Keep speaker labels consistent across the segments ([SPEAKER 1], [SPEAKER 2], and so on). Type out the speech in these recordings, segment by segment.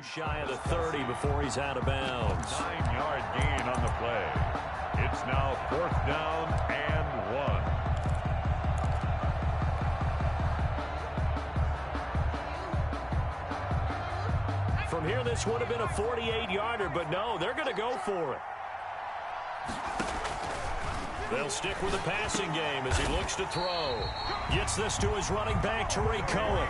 [SPEAKER 1] Shy of the 30 before he's out of bounds.
[SPEAKER 2] 9-yard gain on the play. It's now 4th down and 1.
[SPEAKER 1] From here, this would have been a 48-yarder, but no, they're going to go for it. They'll stick with the passing game as he looks to throw. Gets this to his running back, Tarik Cohen.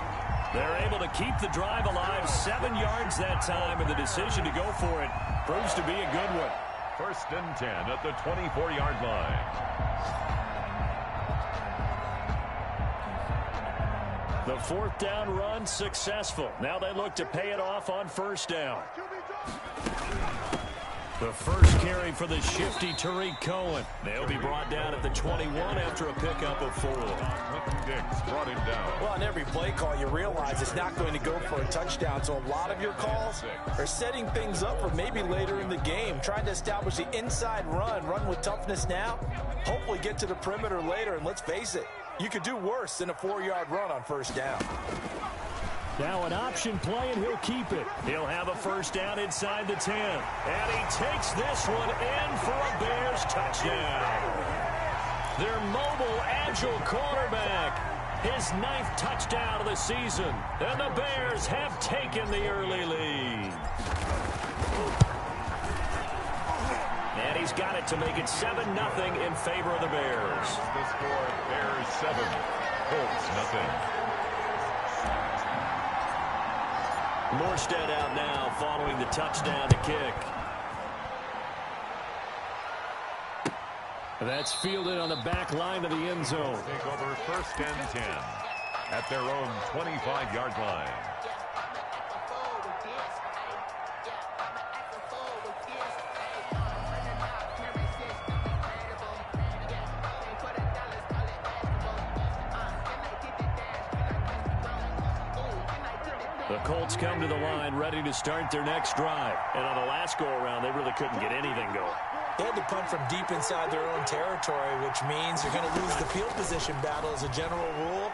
[SPEAKER 1] They're able to keep the drive alive, 7 yards that time, and the decision to go for it proves to be a good one.
[SPEAKER 2] 1st and 10 at the 24-yard line.
[SPEAKER 1] The 4th down run successful. Now they look to pay it off on 1st down. The first carry for the shifty Tarik Cohen. They'll be brought down at the 21 after a pickup of 4.
[SPEAKER 2] Dix brought him down.
[SPEAKER 3] Well, on every play call, you realize it's not going to go for a touchdown. So a lot of your calls are setting things up for maybe later in the game, trying to establish the inside run with toughness now, hopefully get to the perimeter later. And let's face it, you could do worse than a 4-yard run on 1st down.
[SPEAKER 1] Now an option play, and he'll keep it. He'll have a 1st down inside the 10. And he takes this one in for a Bears touchdown. Their mobile, agile quarterback. His 9th touchdown of the season. And the Bears have taken the early lead. And he's got it to make it 7-0 in favor of the Bears.
[SPEAKER 2] The score, Bears 7, Colts nothing.
[SPEAKER 1] Morstead out now following the touchdown to kick. That's fielded on the back line of the end zone.
[SPEAKER 2] Take over 1st and 10 at their own 25-yard line.
[SPEAKER 1] The Colts come to the line ready to start their next drive. And on the last go-around, they really couldn't get anything going.
[SPEAKER 3] They had to punt from deep inside their own territory, which means you're going to lose the field position battle as a general rule.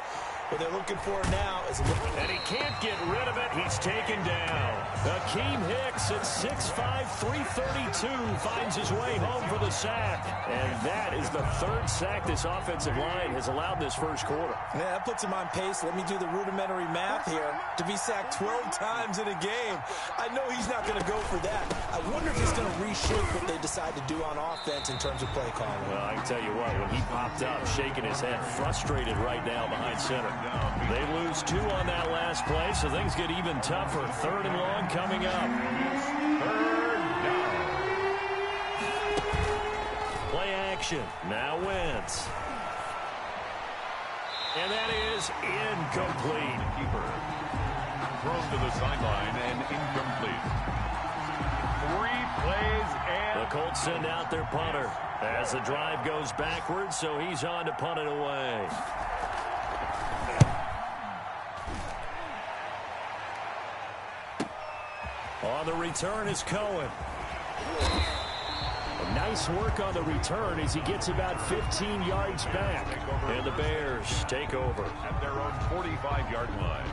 [SPEAKER 3] What they're looking for now is a little...
[SPEAKER 1] And he can't get rid of it. He's taken down. Akeem Hicks at 6'5", 332 finds his way home for the sack. And that is the 3rd sack this offensive line has allowed this first quarter.
[SPEAKER 3] Yeah, that puts him on pace. Let me do the rudimentary math here. To be sacked 12 times in a game, I know he's not going to go for that. I wonder if he's going to reshape what they decide to do on offense in terms of play calling.
[SPEAKER 1] Well, I can tell you what, when he popped up, shaking his head, frustrated right now behind center. They lose 2 on that last play, so things get even tougher. 3rd and long coming up. 3rd down. Play action. Now Wentz. And that is incomplete.
[SPEAKER 2] Keeper thrown to the sideline and incomplete. 3 plays and...
[SPEAKER 1] The Colts send out their punter as the drive goes backwards, so he's on to punt it away. On the return is Cohen. Nice work on the return as he gets about 15 yards back. And the Bears take over
[SPEAKER 2] at their own 45-yard line.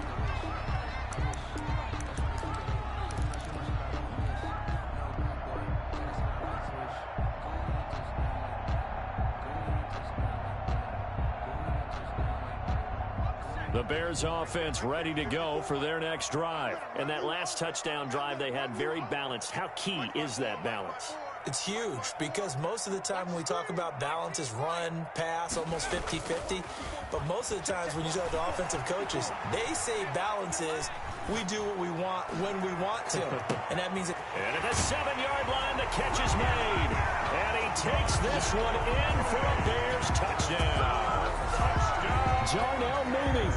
[SPEAKER 1] The Bears offense ready to go for their next drive. And that last touchdown drive they had very balanced. How key is that balance?
[SPEAKER 3] It's huge because most of the time when we talk about balance is run, pass, almost 50-50. But most of the times when you talk to offensive coaches, they say balance is we do what we want when we want to. And that means...
[SPEAKER 1] And at the 7-yard line, the catch is made. And he takes this one in for a Bears touchdown. Jarnell Mooney,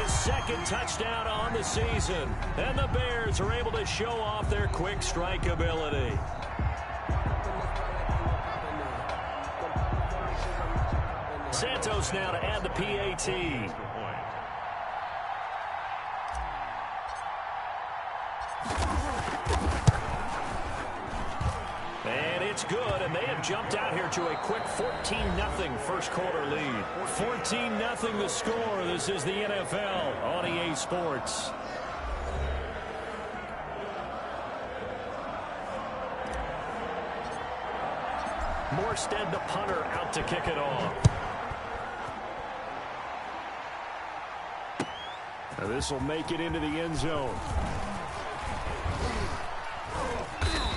[SPEAKER 1] his 2nd touchdown on the season. And the Bears are able to show off their quick strike ability. Santos now to add the PAT. And it's good, and they have jumped out here to a quick 14-0 first quarter lead. 14-0 the score. This is the NFL on EA Sports. Morstead, the punter, out to kick it off. Now this will make it into the end zone.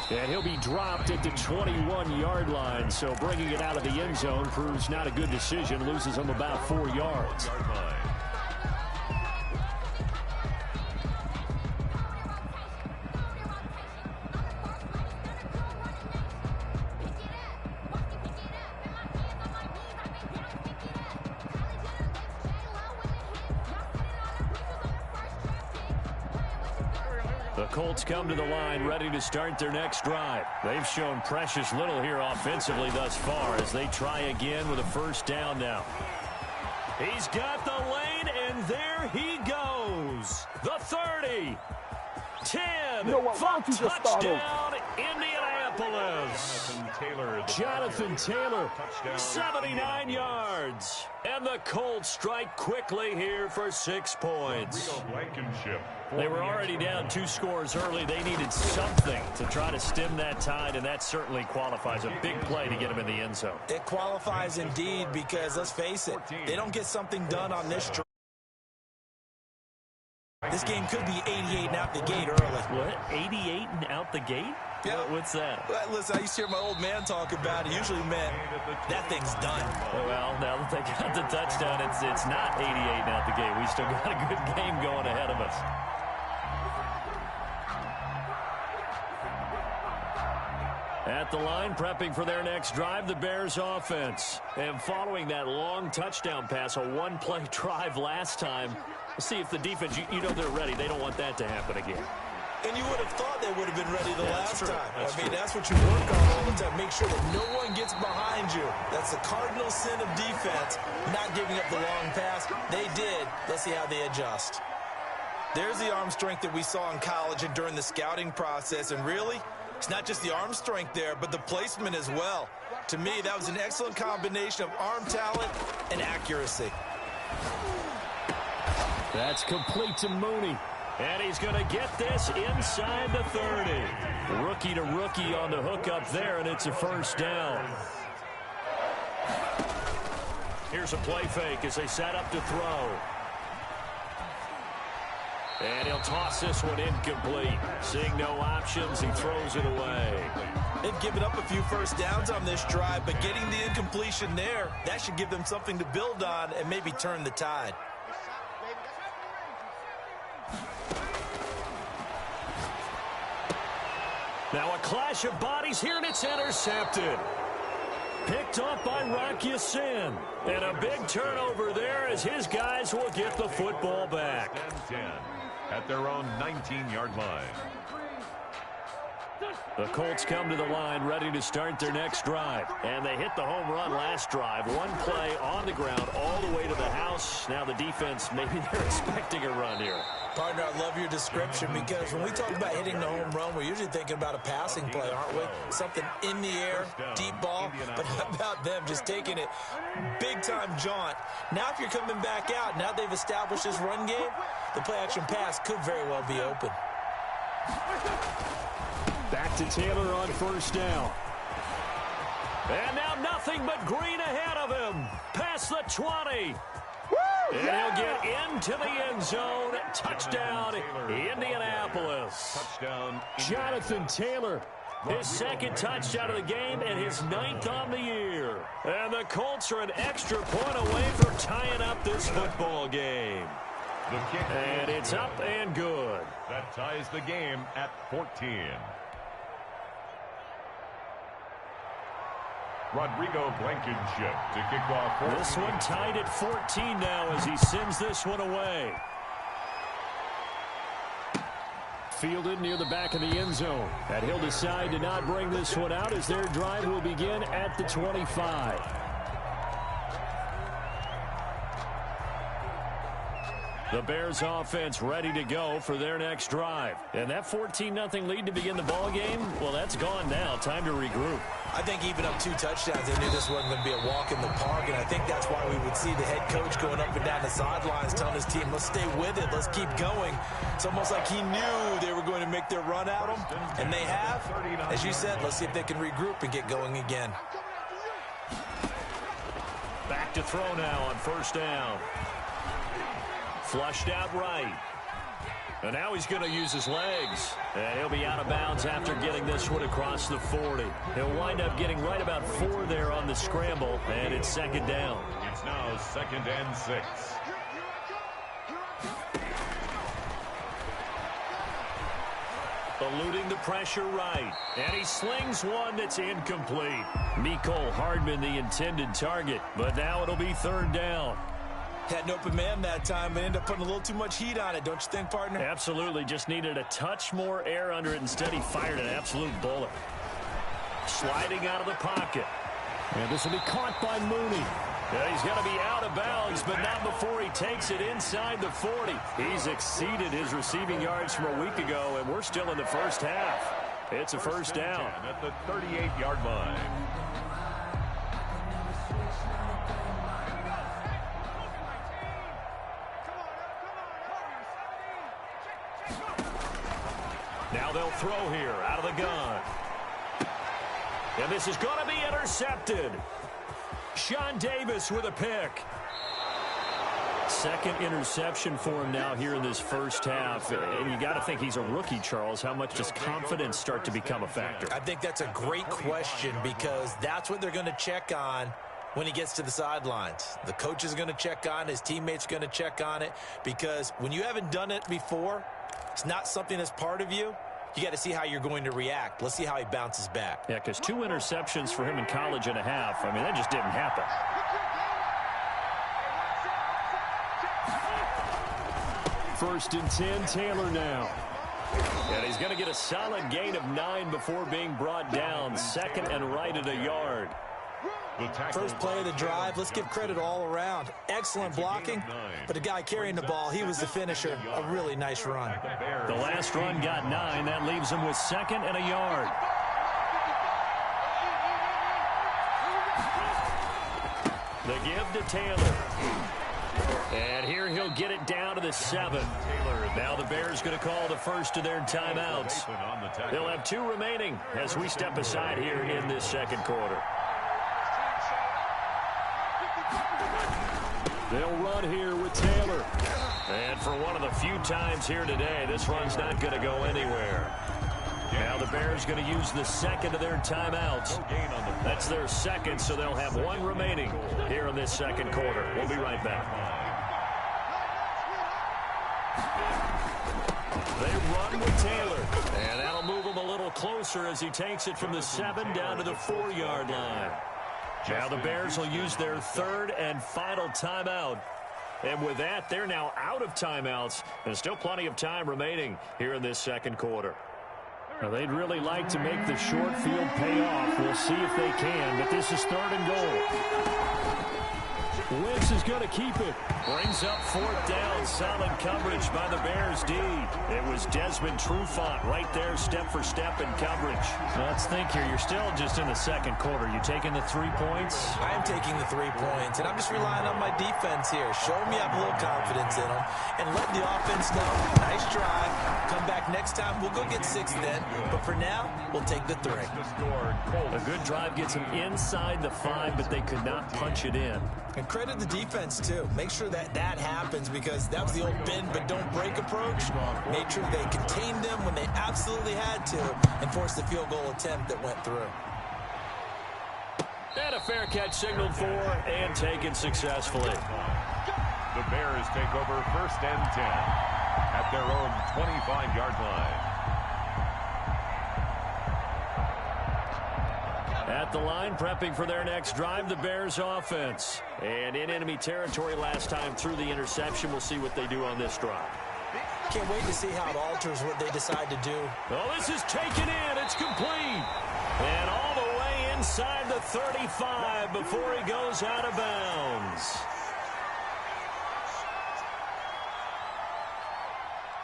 [SPEAKER 1] And he'll be dropped at the 21-yard line, so bringing it out of the end zone proves not a good decision. Loses him about 4 yards. The Colts come to the line ready to start their next drive. They've shown precious little here offensively thus far as they try again with a first down now. He's got the lane, and there he goes. The 30. 10. Touchdown, Indianapolis. Jonathan Taylor, 79 yards. And the Colts strike quickly here for 6 points. They were already down 2 scores early. They needed something to try to stem that tide, and that certainly qualifies. A big play to get them in the end zone.
[SPEAKER 3] It qualifies indeed because, let's face it, they don't get something done on this drive. This game could be 88 and out the gate early.
[SPEAKER 1] What? 88 and out the gate?
[SPEAKER 3] Yeah.
[SPEAKER 1] What's that?
[SPEAKER 3] Well, listen, I used to hear my old man talk about it. Usually meant that thing's done.
[SPEAKER 1] Well, now that they got the touchdown, it's not 88 and out the gate. We still got a good game going ahead of us. At the line, prepping for their next drive, the Bears offense. And following that long touchdown pass, a one-play drive last time, we'll see if the defense, you know they're ready. They don't want that to happen again.
[SPEAKER 3] And you would have thought they would have been ready the last time. That's what you work on all the time. Make sure that no one gets behind you. That's the cardinal sin of defense, not giving up the long pass. They did. Let's see how they adjust. There's the arm strength that we saw in college and during the scouting process. And really, it's not just the arm strength there, but the placement as well. To me, that was an excellent combination of arm talent and accuracy.
[SPEAKER 1] That's complete to Mooney. And he's going to get this inside the 30. Rookie to rookie on the hook up there, and it's a first down. Here's a play fake as they set up to throw. And he'll toss this one incomplete. Seeing no options, he throws it away.
[SPEAKER 3] They've given up a few first downs on this drive, but getting the incompletion there, that should give them something to build on and maybe turn the tide.
[SPEAKER 1] Now a clash of bodies here, and it's intercepted. Picked off by Rock Ya-Sin. And a big turnover there as his guys will get the football back.
[SPEAKER 2] 10 at their own 19-yard line.
[SPEAKER 1] The Colts come to the line ready to start their next drive. And they hit the home run last drive. One play on the ground all the way to the house. Now the defense, maybe they're expecting a run here.
[SPEAKER 3] Partner, I love your description because when we talk about hitting the home run, we're usually thinking about a passing play, aren't we? Something in the air, deep ball. But how about them just taking it big-time jaunt? Now if you're coming back out, now they've established this run game, the play-action pass could very well be open.
[SPEAKER 1] Back to Taylor on first down. And now nothing but green ahead of him. Past the 20. And he'll get into the end zone. Touchdown, Indianapolis.
[SPEAKER 2] Touchdown,
[SPEAKER 1] Jonathan Taylor, his second touchdown of the game and his 9th on the year. And the Colts are an extra point away from tying up this football game.
[SPEAKER 2] The kick
[SPEAKER 1] And it's up and good.
[SPEAKER 2] that ties the game at 14. Rodrigo Blankenship to kick off.
[SPEAKER 1] This one tied at 14 now as he sends this one away. Fielded near the back of the end zone. And he'll decide to not bring this one out as their drive will begin at the 25. The Bears offense ready to go for their next drive. And that 14-0 lead to begin the ball game, well, that's gone now. Time to regroup.
[SPEAKER 3] I think even up 2 touchdowns, they knew this wasn't going to be a walk in the park, and I think that's why we would see the head coach going up and down the sidelines telling his team, let's stay with it, let's keep going. It's almost like he knew they were going to make their run at him, and they have. As you said, let's see if they can regroup and get going again.
[SPEAKER 1] to throw now on first down. Flushed out right. And now he's going to use his legs. And he'll be out of bounds after getting this one across the 40. He'll wind up getting right about 4 there on the scramble, and it's second down.
[SPEAKER 2] It's now 2nd and 6.
[SPEAKER 1] Eluding the pressure right. And he slings one that's incomplete. Mecole Hardman the intended target, but now it'll be 3rd down.
[SPEAKER 3] Had an open man that time, but ended up putting a little too much heat on it, don't you think, partner?
[SPEAKER 1] Absolutely. Just needed a touch more air under it. Instead, he fired an absolute bullet. Sliding out of the pocket. And this will be caught by Mooney. Yeah, he's got to be out of bounds, but not before he takes it inside the 40. He's exceeded his receiving yards from a week ago, and we're still in the first half. It's a first down.
[SPEAKER 2] At the 38-yard line.
[SPEAKER 1] Now they'll throw here out of the gun. And this is going to be intercepted. Sean Davis with a pick. Second interception for him now here in this first half. And you got to think he's a rookie, Charles. How much does confidence start to become a factor?
[SPEAKER 3] I think that's a great question because that's what they're going to check on when he gets to the sidelines. The coach is going to check on it. His teammates are going to check on it because when you haven't done it before, it's not something that's part of you. You got to see how you're going to react. Let's see how he bounces back.
[SPEAKER 1] Yeah, because 2 interceptions for him in college and a half. I mean, that just didn't happen. First and 10, Taylor now. And he's going to get a solid gain of 9 before being brought down. 2nd and right at a yard.
[SPEAKER 3] First play of the drive, let's give credit all around. Excellent blocking, but the guy carrying the ball, he was the finisher. A really nice run.
[SPEAKER 1] The last run got 9. That leaves him with 2nd and a yard. The give to Taylor. And here he'll get it down to the 7. Now the Bears going to call the first of their timeouts. They'll have 2 remaining as we step aside here in this second quarter. They'll run here with Taylor. And for one of the few times here today, this run's not going to go anywhere. Now the Bears going to use the second of their timeouts. That's their second, so they'll have 1 remaining here in this second quarter. We'll be right back. They run with Taylor. And that'll move him a little closer as he takes it from the 7 down to the 4-yard line. Now the Bears will use their 3rd and final timeout. And with that, they're now out of timeouts. And still plenty of time remaining here in this second quarter. Now they'd really like to make the short field pay off. We'll see if they can, but this is 3rd and goal. Wentz is going to keep it. Brings up 4th down. Solid coverage by the Bears D. It was Desmond Trufant right there, step for step in coverage. Let's think here. You're still just in the second quarter. You taking the 3 points?
[SPEAKER 3] I am taking the 3 points, and I'm just relying on my defense here. Show me I have a little confidence in them, and let the offense know. Nice drive. Come back next time. We'll go get 6 then, but for now, we'll take the 3.
[SPEAKER 1] A good drive gets them inside the 5, but they could not punch it in.
[SPEAKER 3] And credit the defense, too. Make sure that happens because that was the old bend but don't break approach. Made sure they contained them when they absolutely had to and forced the field goal attempt that went through.
[SPEAKER 1] And a fair catch signaled for and taken successfully.
[SPEAKER 2] The Bears take over 1st and 10 at their own 25-yard line.
[SPEAKER 1] At the line, prepping for their next drive, the Bears offense. And in enemy territory last time through the interception. We'll see what they do on this drive.
[SPEAKER 3] Can't wait to see how it alters what they decide to do.
[SPEAKER 1] Oh, this is taken in. It's complete. And all the way inside the 35 before he goes out of bounds.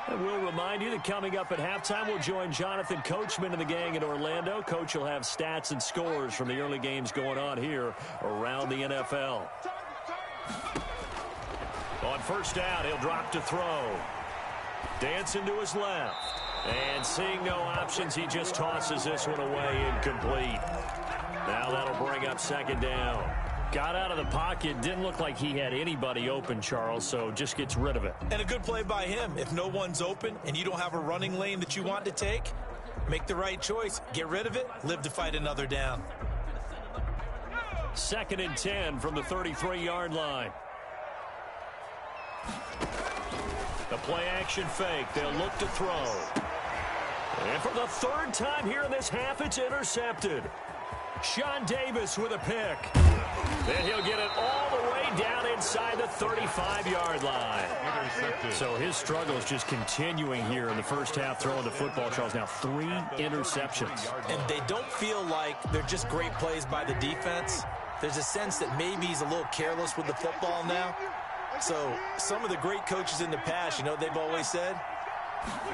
[SPEAKER 1] And we'll remind you that coming up at halftime, we'll join Jonathan Coachman and the gang in Orlando. Coach will have stats and scores from the early games going on here around the NFL. On first down, he'll drop to throw. Dancing to his left. And seeing no options, he just tosses this one away incomplete. Now that'll bring up 2nd down. Got out of the pocket. Didn't look like he had anybody open, Charles, so just gets rid of it.
[SPEAKER 3] And a good play by him. If no one's open and you don't have a running lane that you want to take, make the right choice. Get rid of it. Live to fight another down.
[SPEAKER 1] 2nd and 10 from the 33-yard line. The play-action fake. They'll look to throw. And for the 3rd time here in this half, it's intercepted. Sean Davis with a pick. Then he'll get it all the way down inside the 35-yard line.
[SPEAKER 2] Intercepted.
[SPEAKER 1] So his struggle is just continuing here in the first half, throwing the football, Charles. Now 3 interceptions.
[SPEAKER 3] And they don't feel like they're just great plays by the defense. There's a sense that maybe he's a little careless with the football now. So some of the great coaches in the past, you know, they've always said,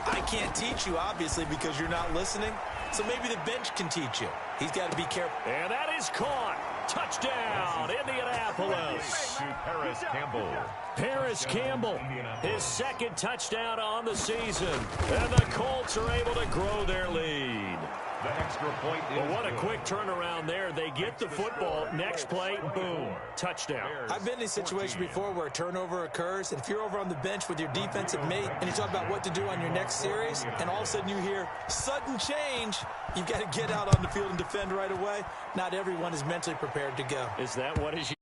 [SPEAKER 3] I can't teach you, obviously, because you're not listening. So maybe the bench can teach you. He's got to be careful.
[SPEAKER 1] And that is caught. Touchdown, Indianapolis.
[SPEAKER 2] To Paris Campbell.
[SPEAKER 1] Paris Campbell, his 2nd touchdown on the season. And the Colts are able to grow their lead.
[SPEAKER 2] The extra point is
[SPEAKER 1] Well, what a
[SPEAKER 2] good.
[SPEAKER 1] quick turnaround there. They get the football. Next play, boom, touchdown.
[SPEAKER 3] I've been in a situation before where a turnover occurs, and if you're over on the bench with your defensive mate and you talk about what to do on your next series, and all of a sudden you hear sudden change, you've got to get out on the field and defend right away. Not everyone is mentally prepared to go.
[SPEAKER 1] Is that what is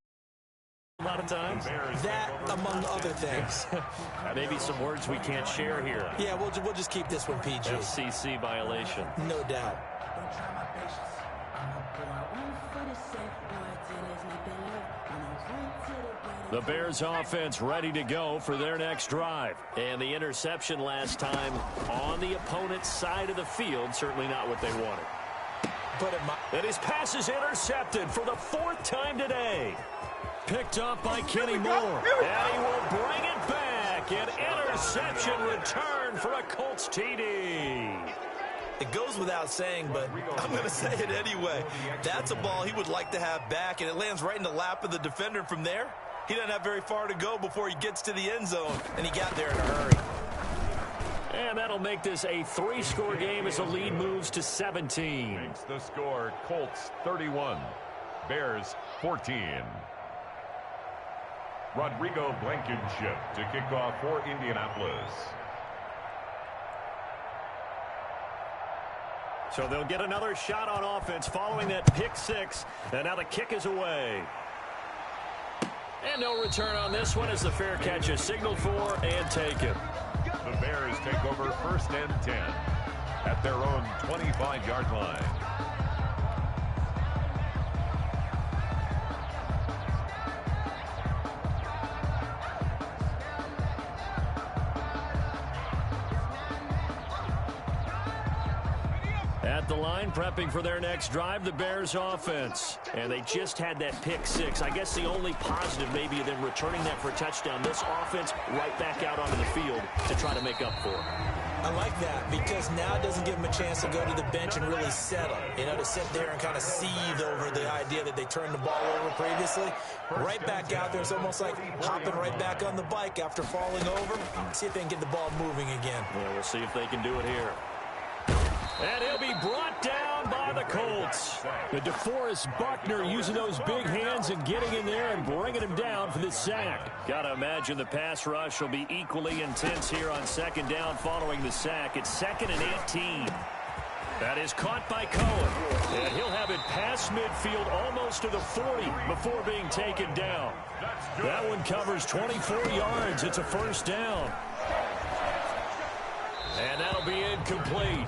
[SPEAKER 1] a lot of times?
[SPEAKER 3] That, among other things.
[SPEAKER 1] Maybe some words we can't share here.
[SPEAKER 3] Yeah, we'll just keep this one PG.
[SPEAKER 1] FCC violation.
[SPEAKER 3] No doubt.
[SPEAKER 1] The Bears offense ready to go for their next drive. And the interception last time on the opponent's side of the field, certainly not what they wanted.
[SPEAKER 3] But it might.
[SPEAKER 1] And his pass is intercepted for the 4th time today. Picked up by Kenny Moore. And he will bring it back. An interception return for a Colts TD.
[SPEAKER 3] It goes without saying, but I'm going to say it anyway. That's a ball he would like to have back, and it lands right in the lap of the defender. From there, he doesn't have very far to go before he gets to the end zone, and he got there in a hurry.
[SPEAKER 1] And that'll make this a 3-score game as the lead moves to 17.
[SPEAKER 2] Makes the score Colts 31, Bears 14. Rodrigo Blankenship to kick off for Indianapolis.
[SPEAKER 1] So they'll get another shot on offense following that pick 6. And now the kick is away. And no return on this one as the fair catch is signaled for and taken.
[SPEAKER 2] The Bears take over 1st and 10 at their own 25-yard line.
[SPEAKER 1] At the line, prepping for their next drive, the Bears offense. And they just had that pick 6. I guess the only positive maybe of them returning that for a touchdown. This offense right back out onto the field to try to make up for it.
[SPEAKER 3] I like that because now it doesn't give him a chance to go to the bench and really settle. You know, to sit there and kind of seethe over the idea that they turned the ball over previously. Right back out there. It's almost like hopping right back on the bike after falling over. See if they can get the ball moving again.
[SPEAKER 1] Yeah, we'll see if they can do it here. And he'll be brought down by the Colts. The DeForest Buckner using those big hands and getting in there and bringing him down for the sack. Got to imagine the pass rush will be equally intense here on 2nd down following the sack. It's 2nd and 18. That is caught by Cohen. And he'll have it past midfield almost to the 40 before being taken down. That one covers 24 yards. It's a 1st down. And that'll be incomplete.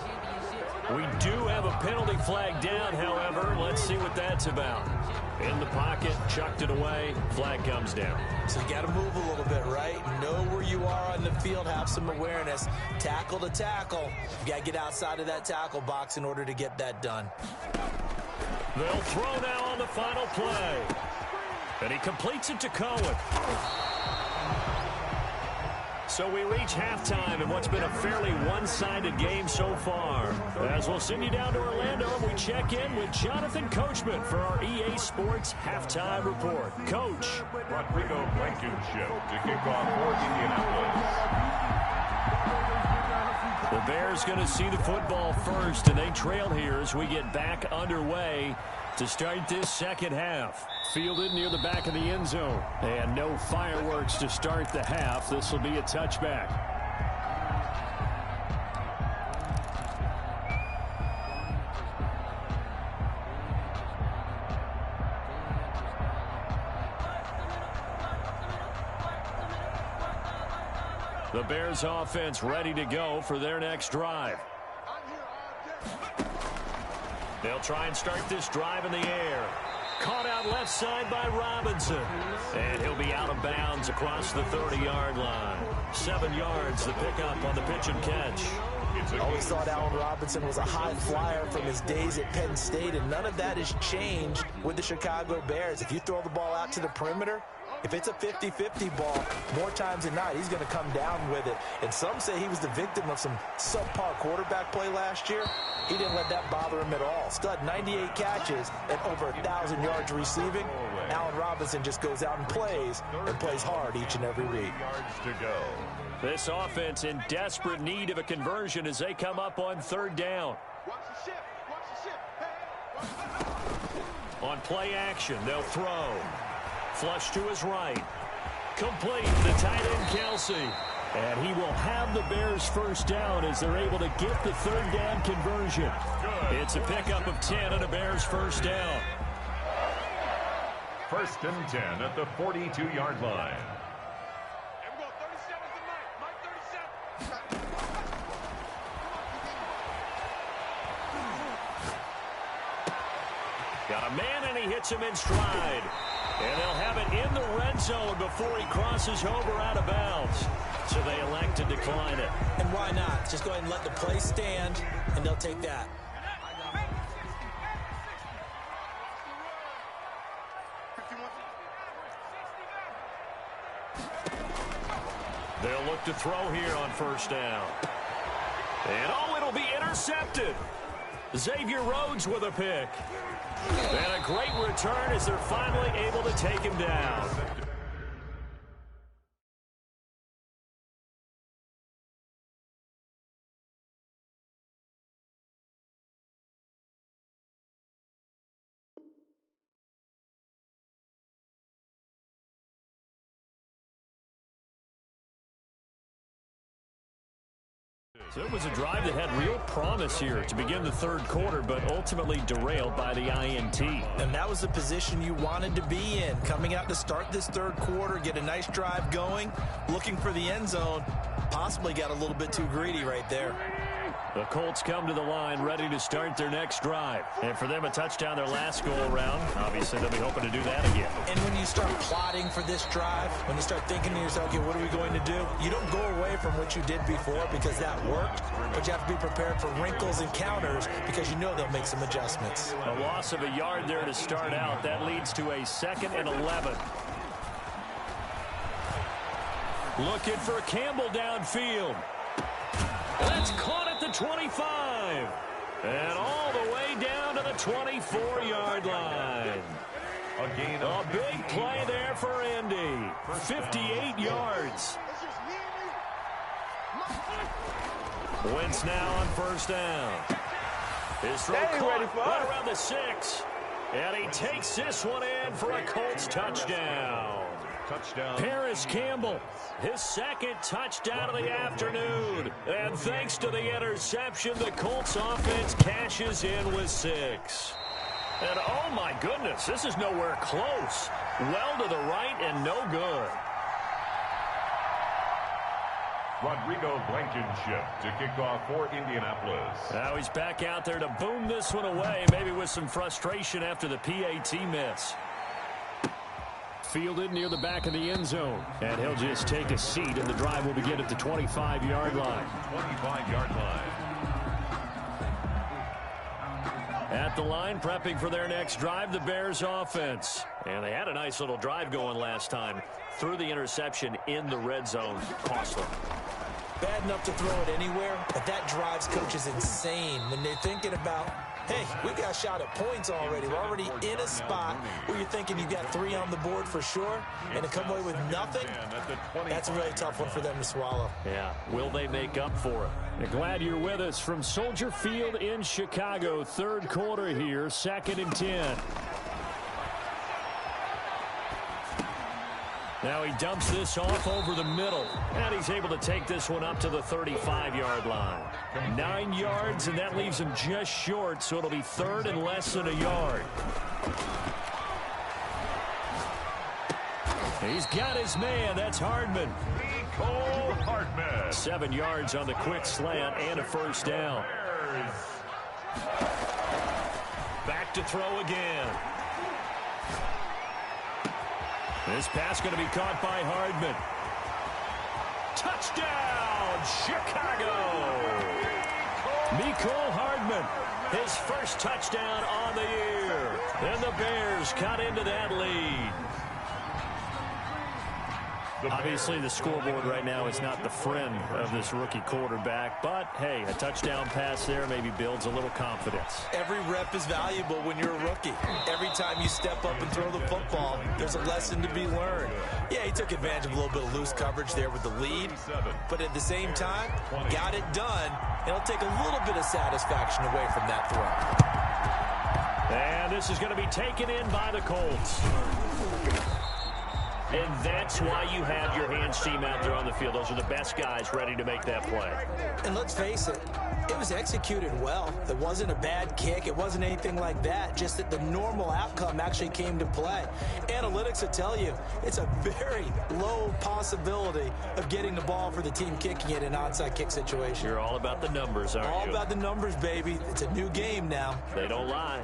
[SPEAKER 1] We do have a penalty flag down, however. Let's see what that's about. In the pocket, chucked it away, flag comes down.
[SPEAKER 3] So you got to move a little bit, right? Know where you are on the field, have some awareness. Tackle to tackle. You got to get outside of that tackle box in order to get that done.
[SPEAKER 1] They'll throw now on the final play. And he completes it to Cohen. So we reach halftime in what's been a fairly one-sided game so far. As we'll send you down to Orlando, we check in with Jonathan Coachman for our EA Sports Halftime Report. Coach.
[SPEAKER 2] Rodrigo Blankenship to kick off for Indianapolis.
[SPEAKER 1] The Bears going to see the football first, and they trail here as we get back underway to start this 2nd half. Fielded near the back of the end zone. And no fireworks to start the half. This will be a touchback. The Bears offense ready to go for their next drive. They'll try and start this drive in the air. Caught out left side by Robinson. And he'll be out of bounds across the 30-yard line. 7 yards, the pickup on the pitch and catch.
[SPEAKER 3] Always thought Allen Robinson was a high flyer from his days at Penn State, and none of that has changed with the Chicago Bears. If you throw the ball out to the perimeter, if it's a 50-50 ball, more times than not, he's going to come down with it. And some say he was the victim of some subpar quarterback play last year. He didn't let that bother him at all. Still had 98 catches and over 1,000 yards receiving. Allen Robinson just goes out and plays hard each and every week.
[SPEAKER 1] This offense in desperate need of a conversion as they come up on third down. On play action, they'll throw. Flush to his right. Complete, the tight end Kelce. And he will have the Bears first down as they're able to get the third down conversion. It's a pickup of 10 and a Bears first down.
[SPEAKER 2] 1st and 10 at the 42-yard line.
[SPEAKER 1] Got a man and he hits him in stride. And they'll have it in the red zone before he crosses over out of bounds. So they elect to decline it.
[SPEAKER 3] And why not? Just go ahead and let the play stand, and they'll take that.
[SPEAKER 1] They'll look to throw here on first down. And it'll be intercepted. Xavier Rhodes with a pick. And a great return as they're finally able to take him down. So it was a drive that had real promise here to begin the third quarter, but ultimately derailed by the INT.
[SPEAKER 3] And that was the position you wanted to be in. Coming out to start this third quarter, get a nice drive going, looking for the end zone. Possibly got a little bit too greedy right there.
[SPEAKER 1] The Colts come to the line ready to start their next drive. And for them, a touchdown their last go-around. Obviously, they'll be hoping to do that again.
[SPEAKER 3] And when you start plotting for this drive, when you start thinking to yourself, okay, what are we going to do? You don't go away from what you did before because that worked, but you have to be prepared for wrinkles and counters because you know they'll make some adjustments.
[SPEAKER 1] A loss of a yard there to start out. That leads to a 2nd and 11. Looking for Campbell downfield. That's caught at the 25. And all the way down to the 24-yard line. A big play there for Indy. 58 yards. Wentz now on first down. His throw caught right around the 6. And he takes this one in for a Colts touchdown. Paris Campbell, his 2nd touchdown of the afternoon. And thanks to the interception, the Colts offense cashes in with 6. And oh my goodness, this is nowhere close. Well to the right and no good.
[SPEAKER 2] Rodrigo Blankenship to kick off for Indianapolis.
[SPEAKER 1] Now he's back out there to boom this one away, maybe with some frustration after the PAT miss. Fielded near the back of the end zone. And he'll just take a seat, and the drive will begin at the 25-yard line.
[SPEAKER 2] 25-yard line.
[SPEAKER 1] At the line, prepping for their next drive, the Bears offense. And they had a nice little drive going last time. Threw the interception in the red zone. Cost them.
[SPEAKER 3] Bad enough to throw it anywhere, but that drives coaches insane when they're thinking about, hey, we got shot at points already. We're already in a spot where you're thinking you got 3 on the board for sure, and to come away with nothing, that's a really tough one for them to swallow.
[SPEAKER 1] Yeah, will they make up for it? And glad you're with us from Soldier Field in Chicago. Third quarter here, 2nd and 10. Now he dumps this off over the middle, and he's able to take this one up to the 35-yard line. 9 yards, and that leaves him just short, so it'll be third and less than a yard. He's got his man. That's Hardman.
[SPEAKER 2] Cole Hardman.
[SPEAKER 1] 7 yards on the quick slant and a first down. Back to throw again. This pass going to be caught by Hardman. Touchdown, Chicago! Mecole Hardman, his first touchdown on the year. And the Bears cut into that lead. Obviously, the scoreboard right now is not the friend of this rookie quarterback, but, hey, a touchdown pass there maybe builds a little confidence.
[SPEAKER 3] Every rep is valuable when you're a rookie. Every time you step up and throw the football, there's a lesson to be learned. Yeah, he took advantage of a little bit of loose coverage there with the lead, but at the same time, got it done. It'll take a little bit of satisfaction away from that throw.
[SPEAKER 1] And this is going to be taken in by the Colts. And that's why you have your hands team out there on the field. Those are the best guys ready to make that play.
[SPEAKER 3] And let's face it, it was executed well. It wasn't a bad kick. It wasn't anything like that. Just that the normal outcome actually came to play. Analytics will tell you it's a very low possibility of getting the ball for the team kicking it in an onside kick situation.
[SPEAKER 1] You're all about the numbers, aren't you?
[SPEAKER 3] All about the numbers, baby. It's a new game now.
[SPEAKER 1] They don't lie.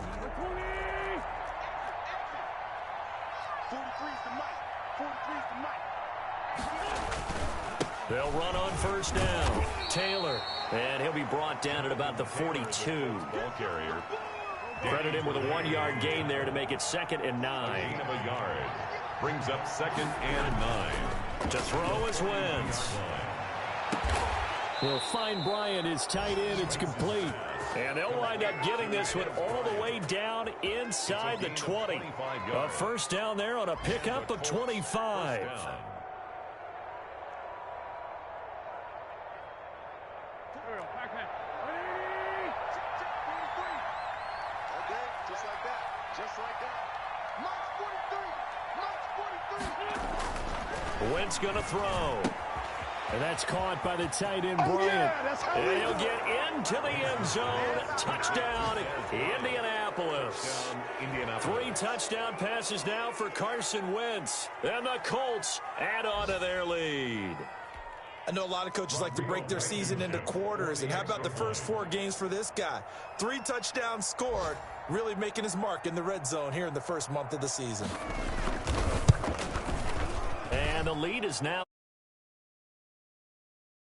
[SPEAKER 1] They'll run on first down. Taylor, and he'll be brought down at about the 42.
[SPEAKER 2] Ball carrier.
[SPEAKER 1] Credit him with a 1-yard gain there to make it 2nd and 9.
[SPEAKER 2] Gain of a yard. Brings up 2nd and 9.
[SPEAKER 1] To throw is Wentz. They'll find Bryant, his tight end. It's complete. And they'll wind up getting this one all the way down inside the 20. A first down there on a pickup of 25. Wentz going to throw. And that's caught by the tight end, Bryant. And he'll get into the end zone. Touchdown, Indianapolis. 3 touchdown passes now for Carson Wentz. And the Colts add on to their lead.
[SPEAKER 3] I know a lot of coaches like to break their season into quarters. And how about the first 4 games for this guy? 3 touchdowns scored, really making his mark in the red zone here in the first month of the season.
[SPEAKER 1] And the lead is now